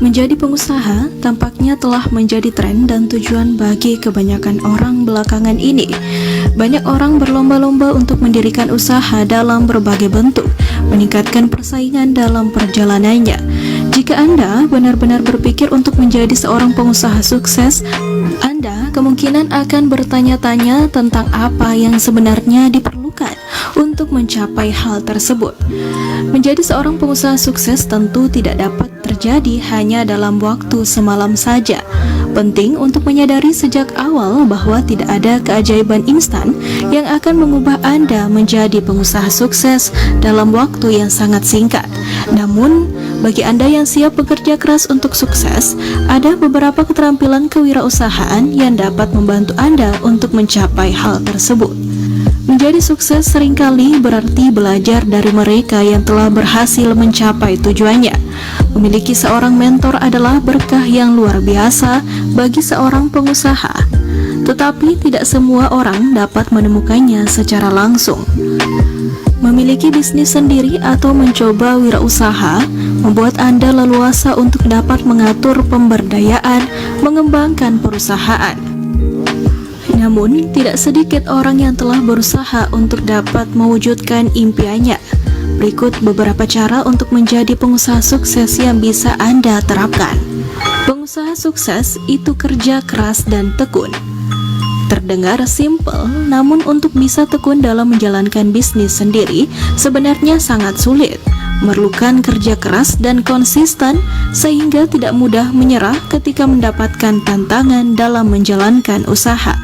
Menjadi pengusaha tampaknya telah menjadi tren dan tujuan bagi kebanyakan orang belakangan ini. Banyak orang berlomba-lomba untuk mendirikan usaha dalam berbagai bentuk, meningkatkan persaingan dalam perjalanannya. Jika Anda benar-benar berpikir untuk menjadi seorang pengusaha sukses, Anda kemungkinan akan bertanya-tanya tentang apa yang sebenarnya diperlukan untuk mencapai hal tersebut. Menjadi seorang pengusaha sukses tentu tidak dapat terjadi hanya dalam waktu semalam saja. Penting untuk menyadari sejak awal bahwa tidak ada keajaiban instan yang akan mengubah Anda menjadi pengusaha sukses dalam waktu yang sangat singkat. Namun, bagi Anda yang siap bekerja keras untuk sukses, ada beberapa keterampilan kewirausahaan yang dapat membantu Anda untuk mencapai hal tersebut. Menjadi sukses seringkali berarti belajar dari mereka yang telah berhasil mencapai tujuannya. Memiliki seorang mentor adalah berkah yang luar biasa bagi seorang pengusaha, tetapi tidak semua orang dapat menemukannya secara langsung. Memiliki bisnis sendiri atau mencoba wirausaha membuat Anda leluasa untuk dapat mengatur pemberdayaan, mengembangkan perusahaan. Namun, tidak sedikit orang yang telah berusaha untuk dapat mewujudkan impiannya. Berikut beberapa cara untuk menjadi pengusaha sukses yang bisa Anda terapkan. Pengusaha sukses itu kerja keras dan tekun. Terdengar simpel, namun untuk bisa tekun dalam menjalankan bisnis sendiri sebenarnya sangat sulit. Memerlukan kerja keras dan konsisten sehingga tidak mudah menyerah ketika mendapatkan tantangan dalam menjalankan usaha.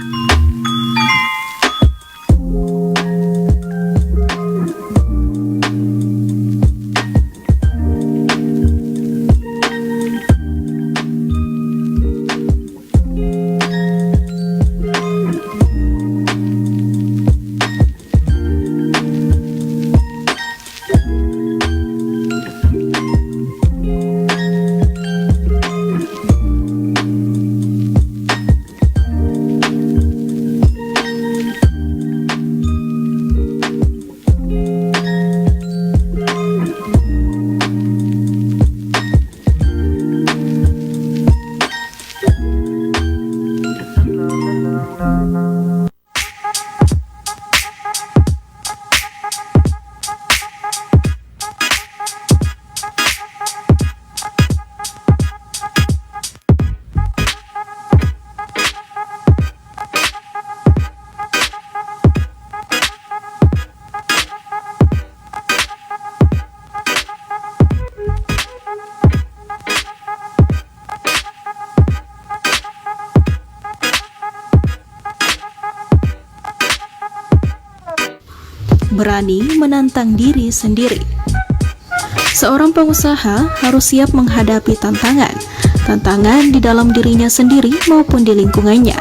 Berani menantang diri sendiri. Seorang pengusaha harus siap menghadapi tantangan di dalam dirinya sendiri maupun di lingkungannya.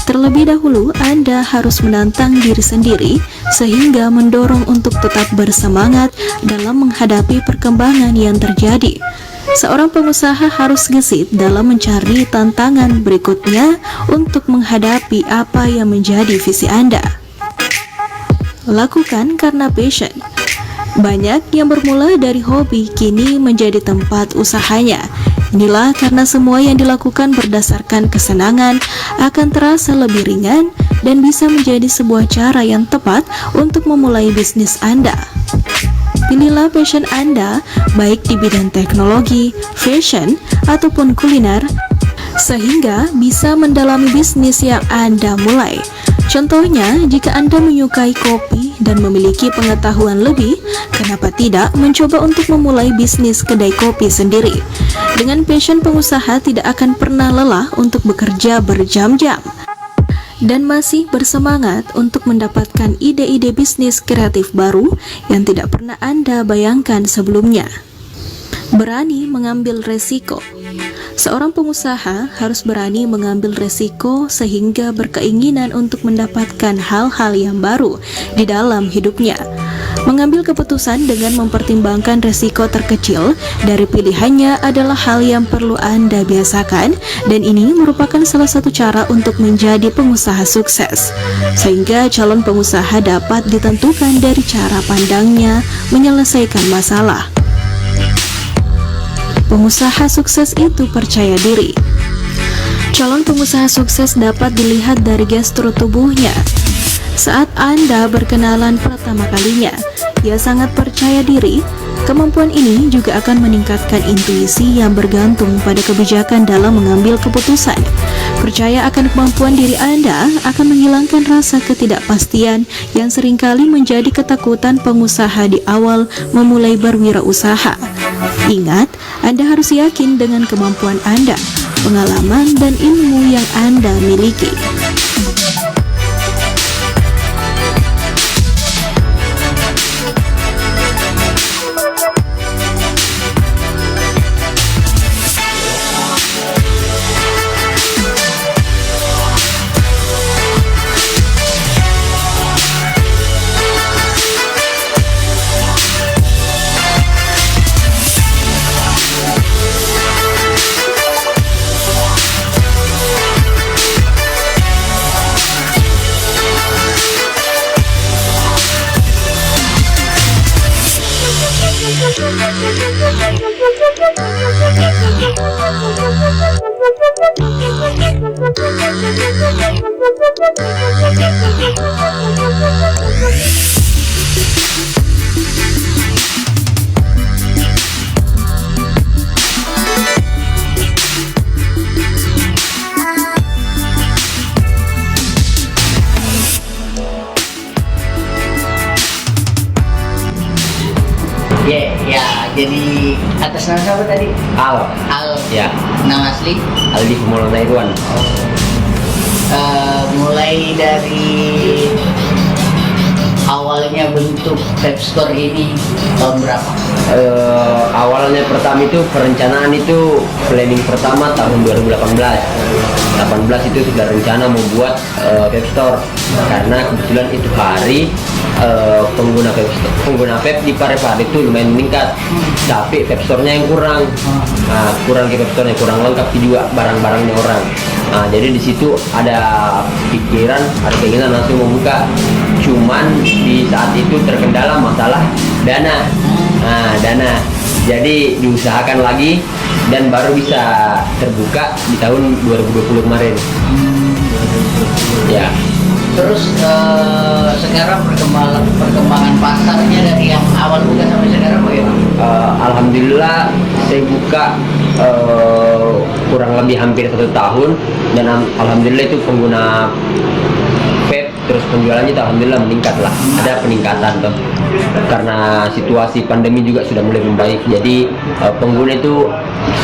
Terlebih dahulu, Anda harus menantang diri sendiri sehingga mendorong untuk tetap bersemangat dalam menghadapi perkembangan yang terjadi. Seorang pengusaha harus gesit dalam mencari tantangan berikutnya untuk menghadapi apa yang menjadi visi Anda. Lakukan karena passion. Banyak yang bermula dari hobi kini menjadi tempat usahanya. Inilah karena semua yang dilakukan berdasarkan kesenangan akan terasa lebih ringan dan bisa menjadi sebuah cara yang tepat untuk memulai bisnis Anda. Pilihlah passion Anda, baik di bidang teknologi, fashion, ataupun kuliner, sehingga bisa mendalami bisnis yang Anda mulai. Contohnya, jika Anda menyukai kopi dan memiliki pengetahuan lebih, kenapa tidak mencoba untuk memulai bisnis kedai kopi sendiri? Dengan passion, pengusaha tidak akan pernah lelah untuk bekerja berjam-jam dan masih bersemangat untuk mendapatkan ide-ide bisnis kreatif baru yang tidak pernah Anda bayangkan sebelumnya. Berani mengambil resiko. Seorang pengusaha harus berani mengambil resiko sehingga berkeinginan untuk mendapatkan hal-hal yang baru di dalam hidupnya. Mengambil keputusan dengan mempertimbangkan resiko terkecil dari pilihannya adalah hal yang perlu Anda biasakan, dan ini merupakan salah satu cara untuk menjadi pengusaha sukses. Sehingga calon pengusaha dapat ditentukan dari cara pandangnya menyelesaikan masalah. Pengusaha sukses itu percaya diri. Calon pengusaha sukses dapat dilihat dari gestur tubuhnya. Saat Anda berkenalan pertama kalinya, ia sangat percaya diri. Kemampuan ini juga akan meningkatkan intuisi yang bergantung pada kebijakan dalam mengambil keputusan. Percaya akan kemampuan diri Anda akan menghilangkan rasa ketidakpastian yang seringkali menjadi ketakutan pengusaha di awal memulai berwirausaha. Ingat, Anda harus yakin dengan kemampuan Anda, pengalaman dan ilmu yang Anda miliki. Ya, jadi atas nama siapa tadi? Al. Ya, Nama asli? Aldi Pemulana Irwan. Mulai dari awalnya bentuk Vape Store ini tahun berapa? Awalnya pertama itu perencanaan itu planning pertama tahun 2018. 18 itu sudah rencana membuat vape store, karena kebetulan itu hari pengguna vape di Parepare itu lumayan meningkat, tapi vape store-nya yang kurang. Kurang vape store-nya, kurang lengkap juga barang-barangnya orang. Jadi di situ ada pikiran, ada keinginan langsung membuka. Cuman di saat itu terkendala masalah dana. Dana. Jadi diusahakan lagi dan baru bisa terbuka di tahun 2020 kemarin. Ya. Terus sekarang perkembangan pasarnya dari yang awal buka sampai sekarang bagaimana? Alhamdulillah saya buka kurang lebih hampir 1 tahun, dan alhamdulillah itu pengguna vape, terus penjualannya itu alhamdulillah meningkat lah, ada peningkatan tuh, karena situasi pandemi juga sudah mulai membaik, jadi pengguna itu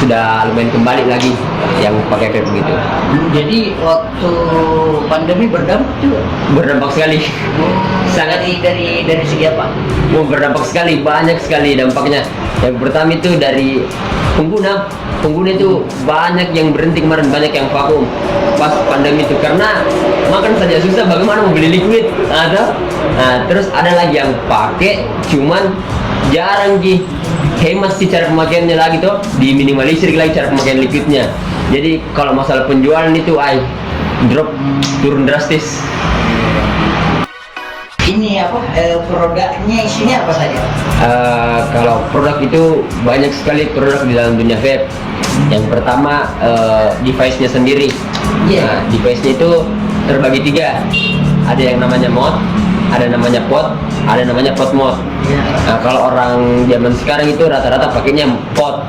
sudah lumayan kembali lagi yang pakai vape gitu. Jadi waktu pandemi berdampak juga? Berdampak sekali. Sangat dari segi apa? Berdampak sekali, banyak sekali dampaknya. Yang pertama itu dari pengguna itu banyak yang berhenti kemarin, banyak yang vakum pas pandemi itu, karena makan saja susah, bagaimana mau beli liquid ada. Terus ada lagi yang pakai cuman jarang hemat sih cara pemakaiannya lagi tuh, diminimalisir lagi cara pemakaian liquidnya. Jadi kalau masalah penjualan itu drop, turun drastis. Ini apa produknya, isinya apa saja? Kalau produk itu banyak sekali produk di dalam dunia vape. Yang pertama device-nya sendiri. Device-nya itu terbagi 3. Ada yang namanya mod, ada namanya pot, ada namanya pot mod. Kalau orang zaman sekarang itu rata-rata pakainya pot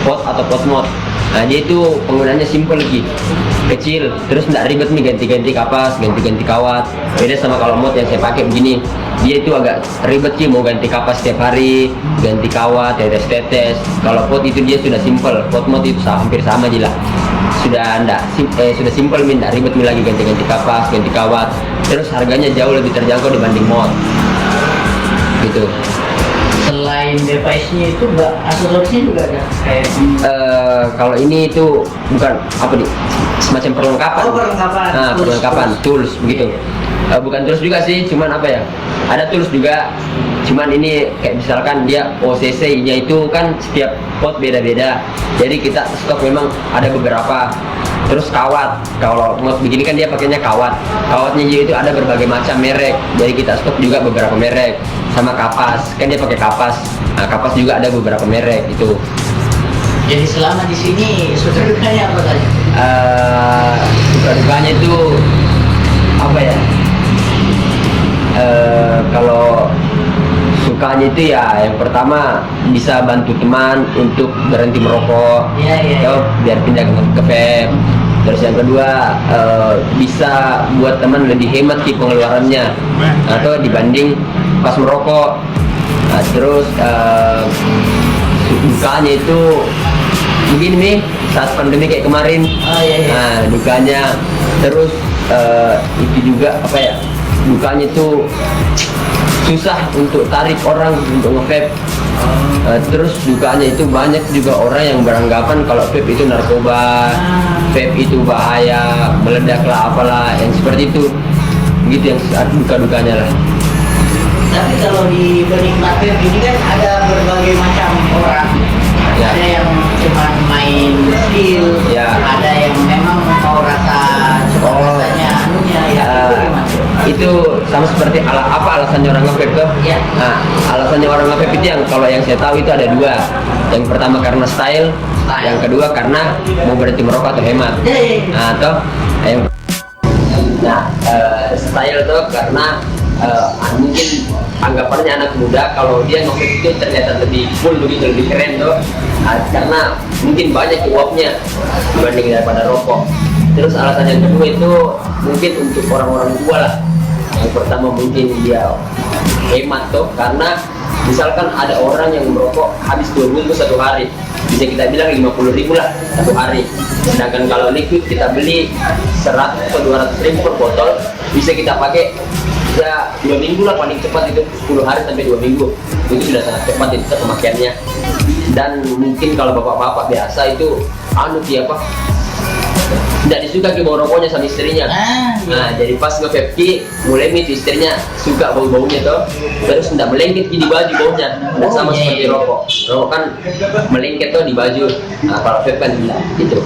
atau pot mod. Dia itu penggunaannya simple lagi, kecil, terus tidak ribet nih ganti-ganti kapas, ganti-ganti kawat. Beda sama kalau mod yang saya pakai begini, dia itu agak ribet sih, mau ganti kapas setiap hari, ganti kawat, tetes-tetes. Kalau pot itu dia sudah simple, pot mod itu hampir sama aja lah. Sudah simple, tidak ribet nih lagi ganti-ganti kapas, ganti kawat. Terus harganya jauh lebih terjangkau dibanding mod. Gitu. Selain device-nya itu aksesorisnya juga ada? Kalau ini itu bukan apa nih, semacam perlengkapan. Perlengkapan. Tools begitu. Bukan tools juga sih, cuman apa ya? Ada tools juga, Cuman ini kayak misalkan dia OCC-nya itu kan setiap pot beda-beda. Jadi kita stok memang ada beberapa. Terus kawat, kalau mod begini kan dia pakainya kawat. Kawatnya juga itu ada berbagai macam merek. Jadi kita stok juga beberapa merek. Sama kapas, kan dia pakai kapas. Nah, kapas juga ada beberapa merek itu. Jadi selama di sini suka dukanya apa saja? Suka dukanya itu apa ya? Kalau sukanya itu ya yang pertama bisa bantu teman untuk berhenti merokok, atau biar pindah ke vape. Terus yang kedua bisa buat teman lebih hemat di pengeluarannya atau dibanding pas merokok. Nah, terus dukanya itu begini nih saat pandemi kayak kemarin. Nah, dukanya terus itu juga apa ya? Dukanya itu susah untuk tarik orang untuk nge-vape. Terus dukanya itu banyak juga orang yang beranggapan kalau vape itu narkoba, vape itu bahaya, meledak lah apalah yang seperti itu. Gitu yang duka-dukanya lah. Tapi kalau di penikmat vape ini kan ada berbagai macam orang. Ya. Ada yang cuma main skill, ada yang memang mau rasanya anunya ya. Itu sama seperti apa alasannya orang nge-vape tuh? Ya. Nah, alasannya orang nge-vape itu yang kalau yang saya tahu itu ada dua. Yang pertama karena style, yang kedua karena mau berhenti merokok atau hemat. Nah, style tuh karena mungkin anggapannya anak muda kalau dia nge-vape itu terlihat lebih cool begitu, lebih keren tuh. Karena mungkin banyak uapnya dibanding daripada rokok. Terus alasan yang kedua itu mungkin untuk orang-orang tua lah. Yang pertama mungkin dia hemat tuh, karena misalkan ada orang yang merokok habis 2 bungkus satu hari, bisa kita bilang 50.000 lah satu hari. Sedangkan kalau liquid kita beli 100 atau 200.000 per botol, bisa kita pakai ya 2 minggu lah paling cepat, itu 10 hari sampai 2 minggu. Itu sudah sangat cepat itu pemakaiannya. Dan mungkin kalau bapak-bapak biasa itu apa tidak disuka ke bau rokoknya sama istrinya. Nah, jadi pas nge-vape mulai itu istrinya suka bau-baunya tuh, terus tidak melengket di baju baunya. Tidak sama seperti rokok. Rokok kan melengket tuh di baju. Nah, kalau vape kan tidak gitu.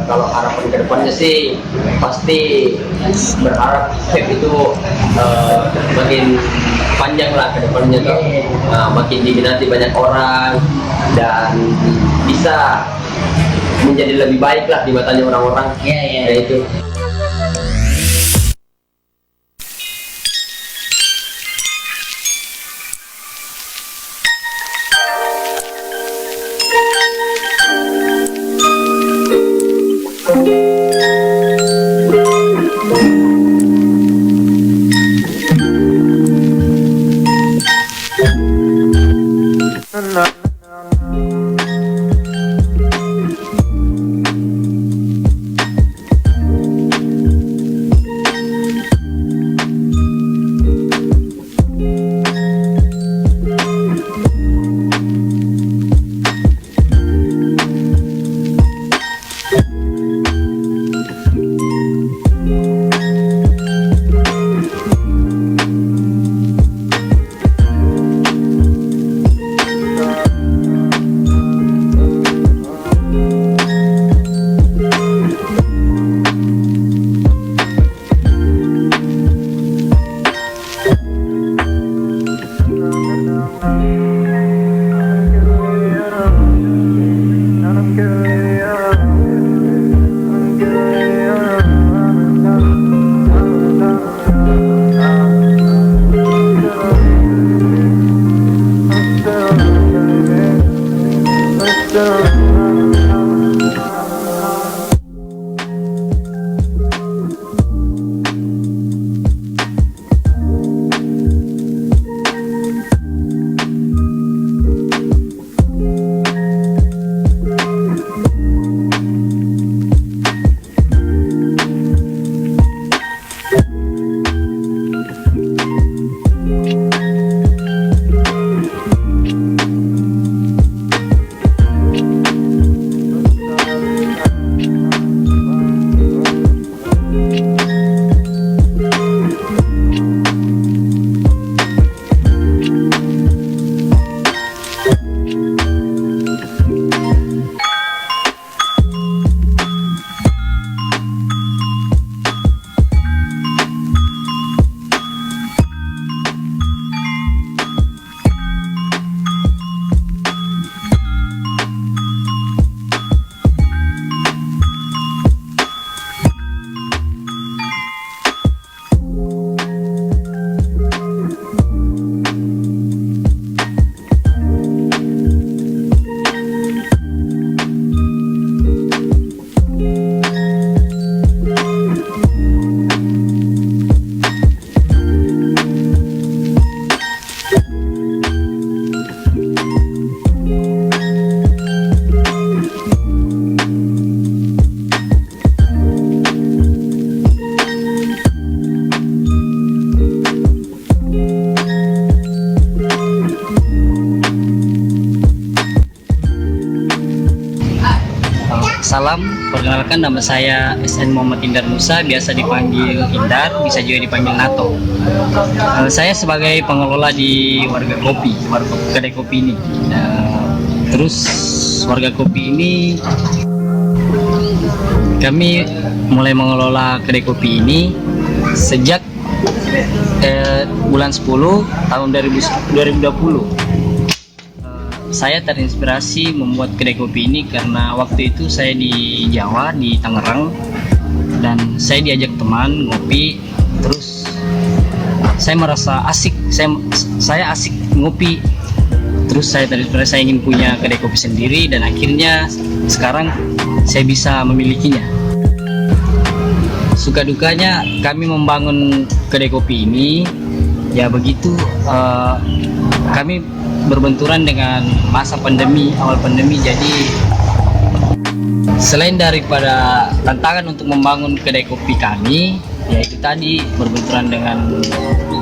Kalau harapan kedepannya sih pasti berharap vape itu makin panjang lah kedepannya tuh, makin diminati banyak orang dan bisa menjadi lebih baik lah di matanya orang-orang. Itu. salam. Perkenalkan, nama saya SN Muhammad Indar Musa, biasa dipanggil Indar, bisa juga dipanggil Nato. Saya sebagai pengelola di warga kedai kopi ini. Terus warga kopi ini, kami mulai mengelola kedai kopi ini sejak bulan 10 tahun 2020. Saya terinspirasi membuat kedai kopi ini karena waktu itu saya di Jawa, di Tangerang, dan saya diajak teman ngopi. Terus saya merasa asik, saya asik ngopi. Terus saya terinspirasi, saya ingin punya kedai kopi sendiri, dan akhirnya sekarang saya bisa memilikinya. Suka dukanya kami membangun kedai kopi ini, ya begitu, kami berbenturan dengan masa pandemi, awal pandemi. Jadi selain daripada tantangan untuk membangun kedai kopi kami, yaitu tadi berbenturan dengan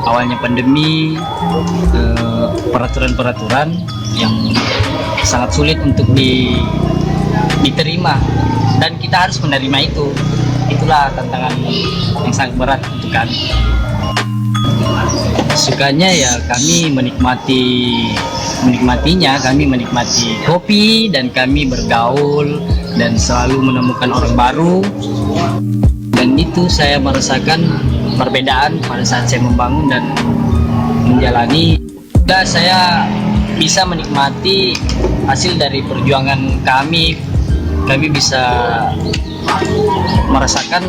awalnya pandemi, peraturan-peraturan yang sangat sulit untuk diterima, dan kita harus menerima itu. Itulah tantangan yang sangat berat untuk kami. Sukanya ya kami menikmatinya, kami menikmati kopi, dan kami bergaul dan selalu menemukan orang baru, dan itu saya merasakan perbedaan pada saat saya membangun dan menjalani. Dan saya bisa menikmati hasil dari perjuangan kami bisa merasakan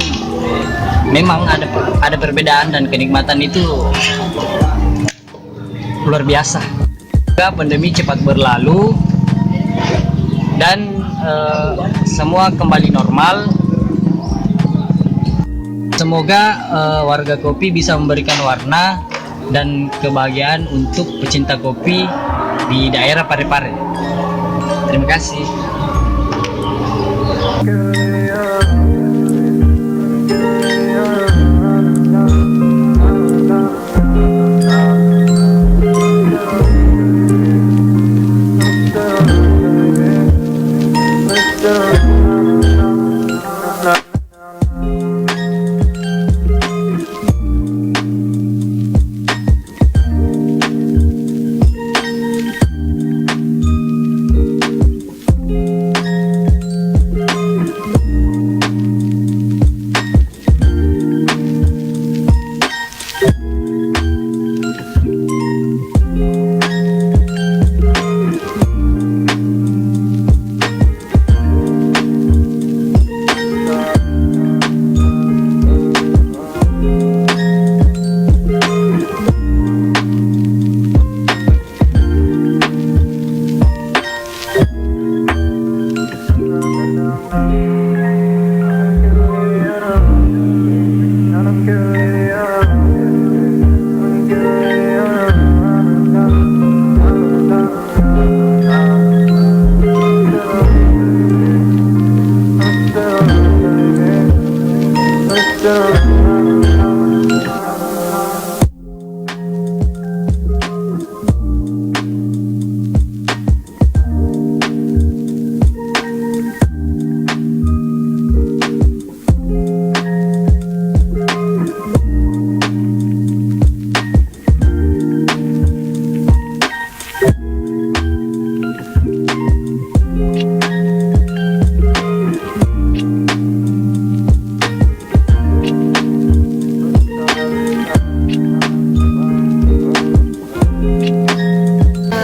memang ada perbedaan, dan kenikmatan itu luar biasa. Pandemi cepat berlalu dan semua kembali normal. Semoga warga kopi bisa memberikan warna dan kebahagiaan untuk pecinta kopi di daerah Parepare. Terima kasih.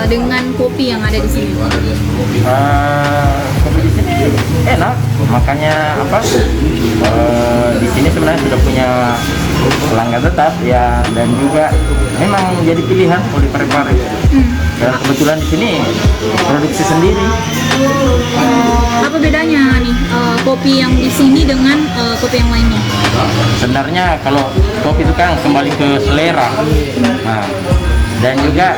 Dengan kopi yang ada di sini? Kopi di sini enak, makanya di sini sebenarnya sudah punya pelanggan tetap ya, dan juga memang jadi pilihan kalau di Parepare. Dan kebetulan di sini produksi sendiri. Apa bedanya nih kopi yang di sini dengan kopi yang lainnya? Sebenarnya kalau kopi itu kan kembali ke selera. Nah, dan juga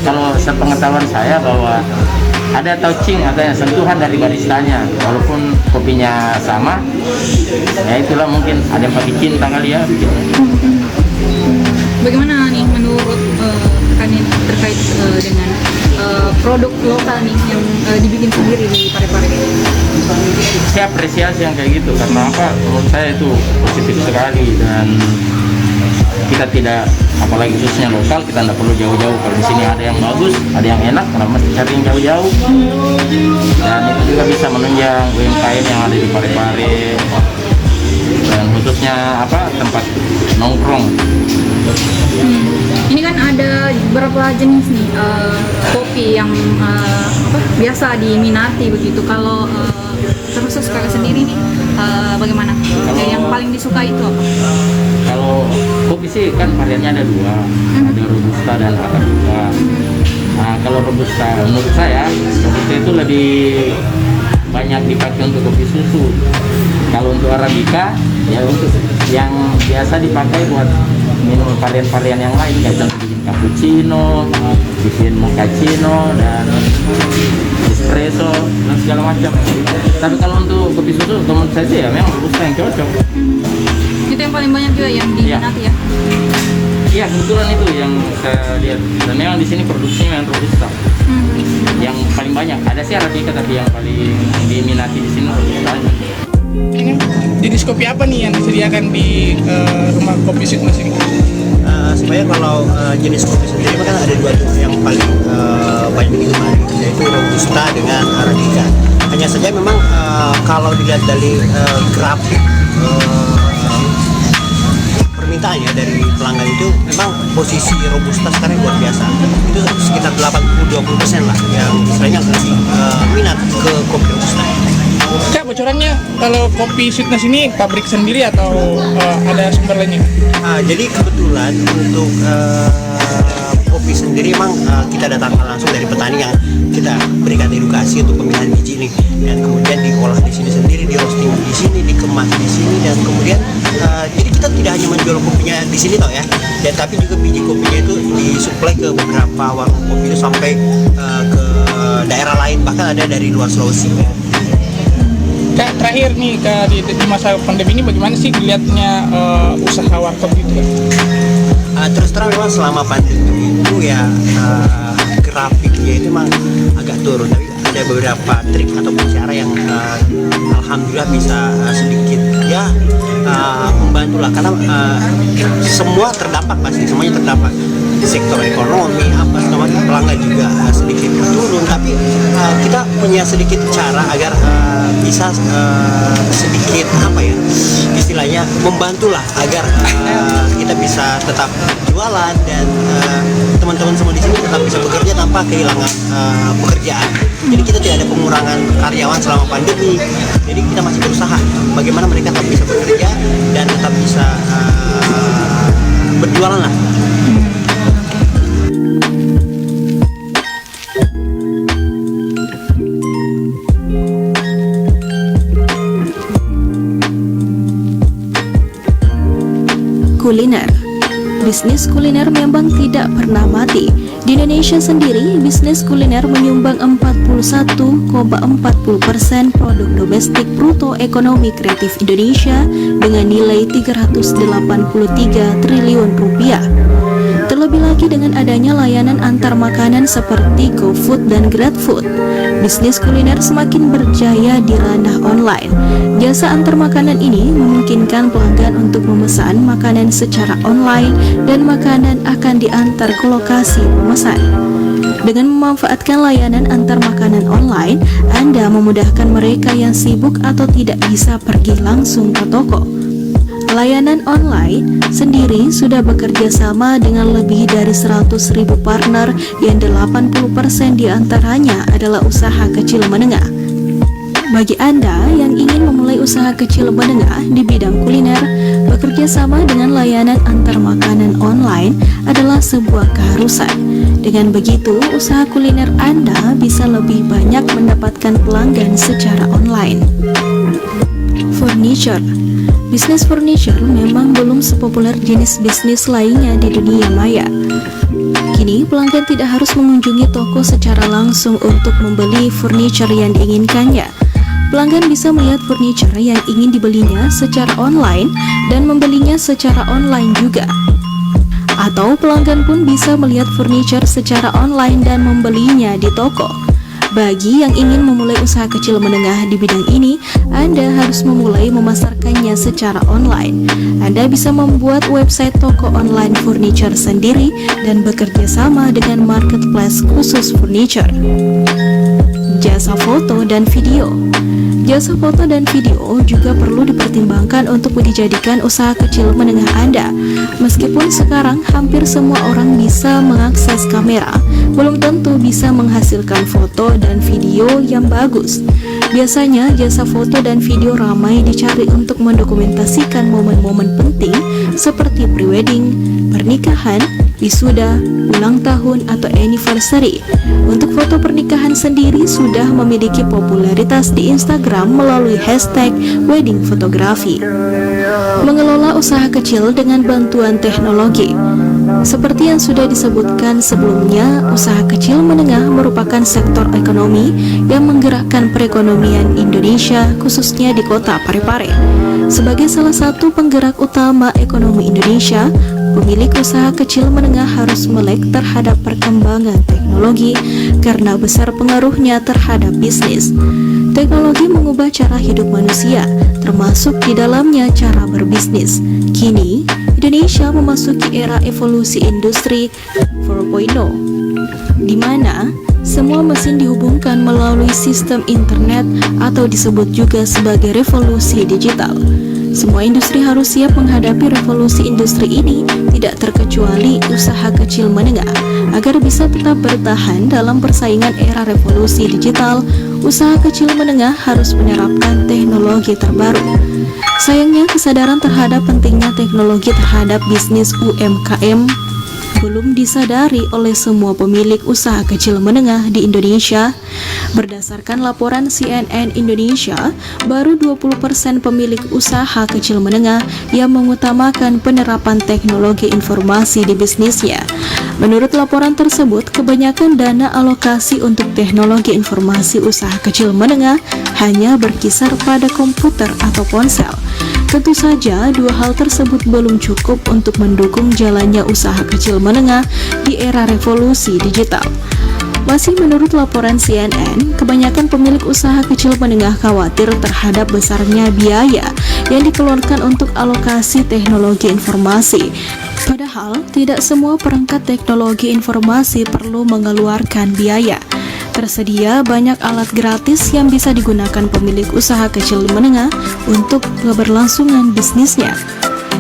kalau sepengetahuan saya bahwa ada touching atau sentuhan dari baristanya, walaupun kopinya sama, ya itulah mungkin ada yang pakai cinta kali ya. Bagaimana nih menurut kalian terkait dengan produk lokal nih yang dibikin sendiri di Parepare ini? saya apresiasi yang kayak gitu, karena apa, menurut saya itu positif sekali. Dan kita tidak, apalagi khususnya lokal, kita tidak perlu jauh-jauh. Kalau di sini ada yang bagus, ada yang enak, kenapa mesti cari yang jauh-jauh? Dan itu juga bisa menunjang UMKM yang ada di Parepare, dan khususnya apa, tempat nongkrong. Ini kan ada berapa jenis nih kopi yang biasa diminati begitu. Kalau terkhusus kakak sendiri nih bagaimana? Yang paling disukai itu apa? Kalau kopi sih kan variannya ada dua, ada Robusta dan Arabica. Nah, kalau Robusta menurut saya, Robusta itu lebih banyak dipakai untuk kopi susu. Kalau untuk Arabica, ya untuk yang biasa dipakai buat minum varian-varian yang lain, kayak contoh bikin cappuccino, bikin mochaccino, dan espresso, dan segala macam. Tapi kalau untuk kopi susu, menurut saya sih ya memang Robusta yang cocok. Itu yang paling banyak juga yang diminati ya? Iya, kebetulan itu yang saya lihat. Dan memang di sini produksinya yang Robusta. Yang paling banyak. Ada sih Arabica, tapi yang paling diminati di sini Robusta. Ini jenis kopi apa nih yang disediakan di rumah kopi Sweetness ini? Sebenarnya kalau jenis kopi sendiri kan ada dua tuh yang paling banyak digemari, yaitu Robusta dengan Arabica. Hanya saja memang kalau dilihat dari grafik permintaannya dari pelanggan itu, memang posisi Robusta sekarang luar biasa. Itu sekitar 80-20% lah yang istilahnya lebih minat ke kopi Robusta. Kak, bocorannya kalau kopi Sweetness ini pabrik sendiri atau ada sumber lainnya? Jadi kebetulan untuk kopi sendiri memang kita datangkan langsung dari petani yang kita berikan edukasi untuk pemilihan biji ini, dan kemudian diolah di sini sendiri, di roasting di sini, dikemas di sini, dan kemudian jadi kita tidak hanya menjual kopinya di sini toh ya, tapi juga biji kopinya itu disuplai ke beberapa warung kopi itu sampai ke daerah lain, bahkan ada dari luar Sulawesi. Kak, terakhir nih di masa pandemi ini bagaimana sih dilihatnya usaha warkop gitu kan? Terus terang memang selama pandemi itu ya grafiknya itu memang agak turun, tapi ada beberapa trik ataupun cara yang alhamdulillah bisa sedikit ya membantu lah, karena semua terdampak, pasti semuanya terdampak. Sektor ekonomi apa semua pelanggan juga sedikit turun, tapi kita punya sedikit cara agar bisa sedikit apa ya istilahnya membantulah agar kita bisa tetap jualan, dan teman-teman semua di sini tetap bisa bekerja tanpa kehilangan pekerjaan. Jadi kita tidak ada pengurangan karyawan selama pandemi, jadi kita masih berusaha bagaimana mereka tetap bisa bekerja dan tetap bisa berjualan lah. Kuliner. Bisnis kuliner memang tidak pernah mati. Di Indonesia sendiri, bisnis kuliner menyumbang 41,40% produk domestik bruto ekonomi kreatif Indonesia dengan nilai 383 triliun rupiah. Terlebih lagi dengan adanya layanan antar makanan seperti GoFood dan GrabFood, bisnis kuliner semakin berjaya di ranah online. Jasa antar makanan ini memungkinkan pelanggan untuk memesan makanan secara online dan makanan akan diantar ke lokasi pemesan. Dengan memanfaatkan layanan antar makanan online, Anda memudahkan mereka yang sibuk atau tidak bisa pergi langsung ke toko. Layanan online sendiri sudah bekerja sama dengan lebih dari 100.000 partner yang 80% diantaranya adalah usaha kecil menengah. Bagi Anda yang ingin memulai usaha kecil menengah di bidang kuliner, bekerja sama dengan layanan antar makanan online adalah sebuah keharusan. Dengan begitu, usaha kuliner Anda bisa lebih banyak mendapatkan pelanggan secara online. Furniture. Bisnis furniture memang belum sepopuler jenis bisnis lainnya di dunia maya. Kini pelanggan tidak harus mengunjungi toko secara langsung untuk membeli furniture yang diinginkannya. Pelanggan bisa melihat furniture yang ingin dibelinya secara online dan membelinya secara online juga. Atau pelanggan pun bisa melihat furniture secara online dan membelinya di toko. Bagi yang ingin memulai usaha kecil menengah di bidang ini, Anda harus memulai memasarkannya secara online. Anda bisa membuat website toko online furniture sendiri dan bekerja sama dengan marketplace khusus furniture. Jasa foto dan video. Jasa foto dan video juga perlu dipertimbangkan untuk dijadikan usaha kecil menengah Anda. Meskipun sekarang hampir semua orang bisa mengakses kamera, belum tentu bisa menghasilkan foto dan video yang bagus. Biasanya jasa foto dan video ramai dicari untuk mendokumentasikan momen-momen penting seperti prewedding, pernikahan, wisuda, ulang tahun, atau anniversary. Untuk foto pernikahan sendiri sudah memiliki popularitas di Instagram melalui hashtag wedding photography. Mengelola usaha kecil dengan bantuan teknologi. Seperti yang sudah disebutkan sebelumnya, usaha kecil menengah merupakan sektor ekonomi yang menggerakkan perekonomian Indonesia, khususnya di kota Parepare. Sebagai salah satu penggerak utama ekonomi Indonesia, pemilik usaha kecil menengah harus melek terhadap perkembangan teknologi karena besar pengaruhnya terhadap bisnis. Teknologi mengubah cara hidup manusia, termasuk di dalamnya cara berbisnis. Kini, Indonesia memasuki era evolusi industri 4.0, di mana semua mesin dihubungkan melalui sistem internet atau disebut juga sebagai revolusi digital. Semua industri harus siap menghadapi revolusi industri ini, tidak terkecuali usaha kecil menengah. Agar bisa tetap bertahan dalam persaingan era revolusi digital, usaha kecil menengah harus menerapkan teknologi terbaru. Sayangnya, kesadaran terhadap pentingnya teknologi terhadap bisnis UMKM belum disadari oleh semua pemilik usaha kecil menengah di Indonesia. Berdasarkan laporan CNN Indonesia, baru 20% pemilik usaha kecil menengah yang mengutamakan penerapan teknologi informasi di bisnisnya. Menurut laporan tersebut, kebanyakan dana alokasi untuk teknologi informasi usaha kecil menengah hanya berkisar pada komputer atau ponsel. Tentu saja, dua hal tersebut belum cukup untuk mendukung jalannya usaha kecil menengah di era revolusi digital. Masih menurut laporan CNN, kebanyakan pemilik usaha kecil menengah khawatir terhadap besarnya biaya yang dikeluarkan untuk alokasi teknologi informasi. Padahal, tidak semua perangkat teknologi informasi perlu mengeluarkan biaya. Tersedia banyak alat gratis yang bisa digunakan pemilik usaha kecil menengah untuk keberlangsungan bisnisnya.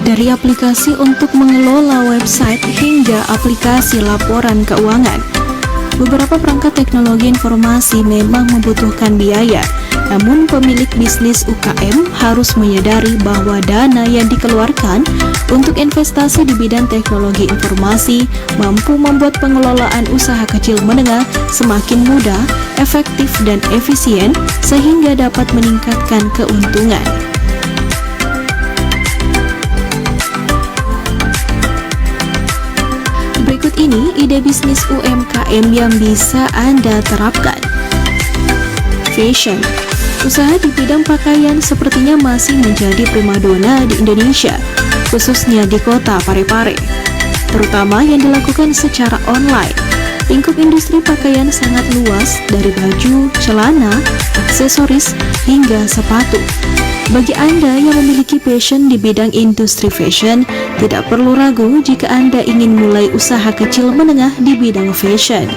Dari aplikasi untuk mengelola website hingga aplikasi laporan keuangan. Beberapa perangkat teknologi informasi memang membutuhkan biaya, namun pemilik bisnis UKM harus menyadari bahwa dana yang dikeluarkan untuk investasi di bidang teknologi informasi mampu membuat pengelolaan usaha kecil menengah semakin mudah, efektif, dan efisien sehingga dapat meningkatkan keuntungan. Berikut ini ide bisnis UMKM yang bisa Anda terapkan. Fashion. Usaha di bidang pakaian sepertinya masih menjadi primadona di Indonesia, khususnya di kota Parepare, terutama yang dilakukan secara online. Lingkup industri pakaian sangat luas, dari baju, celana, aksesoris, hingga sepatu. Bagi Anda yang memiliki passion di bidang industri fashion, tidak perlu ragu jika Anda ingin mulai usaha kecil menengah di bidang fashion.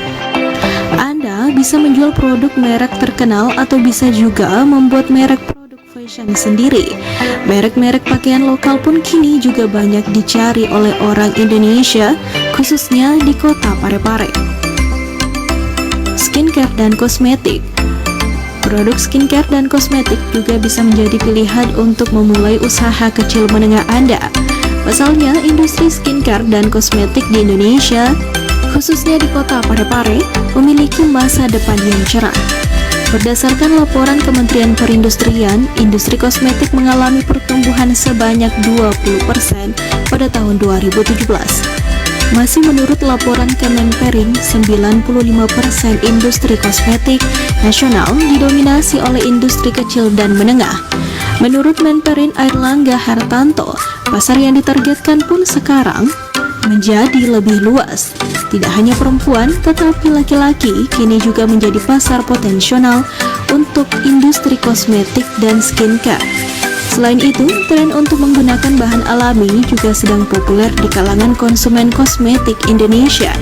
Anda bisa menjual produk merek terkenal atau bisa juga membuat merek produk fashion sendiri. Merek-merek pakaian lokal pun kini juga banyak dicari oleh orang Indonesia, khususnya di kota Parepare. Skincare dan kosmetik. Produk skincare dan kosmetik juga bisa menjadi pilihan untuk memulai usaha kecil menengah Anda. Pasalnya, industri skincare dan kosmetik di Indonesia, khususnya di kota Parepare, memiliki masa depan yang cerah. Berdasarkan laporan Kementerian Perindustrian, industri kosmetik mengalami pertumbuhan sebanyak 20% pada tahun 2017. Masih menurut laporan Kemenperin, 95% industri kosmetik nasional didominasi oleh industri kecil dan menengah. Menurut Menperin Airlangga Hartanto, pasar yang ditargetkan pun sekarang menjadi lebih luas. Tidak hanya perempuan, tetapi laki-laki kini juga menjadi pasar potensial untuk industri kosmetik dan skincare. Selain itu, tren untuk menggunakan bahan alami juga sedang populer di kalangan konsumen kosmetik Indonesia.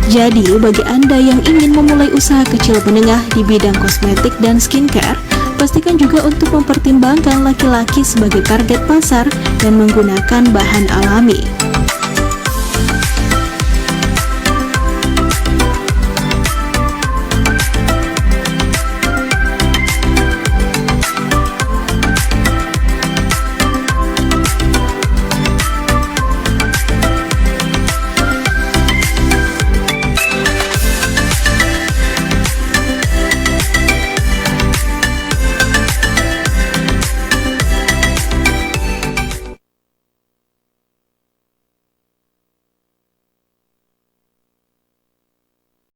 Jadi, bagi Anda yang ingin memulai usaha kecil menengah di bidang kosmetik dan skincare, pastikan juga untuk mempertimbangkan laki-laki sebagai target pasar dan menggunakan bahan alami.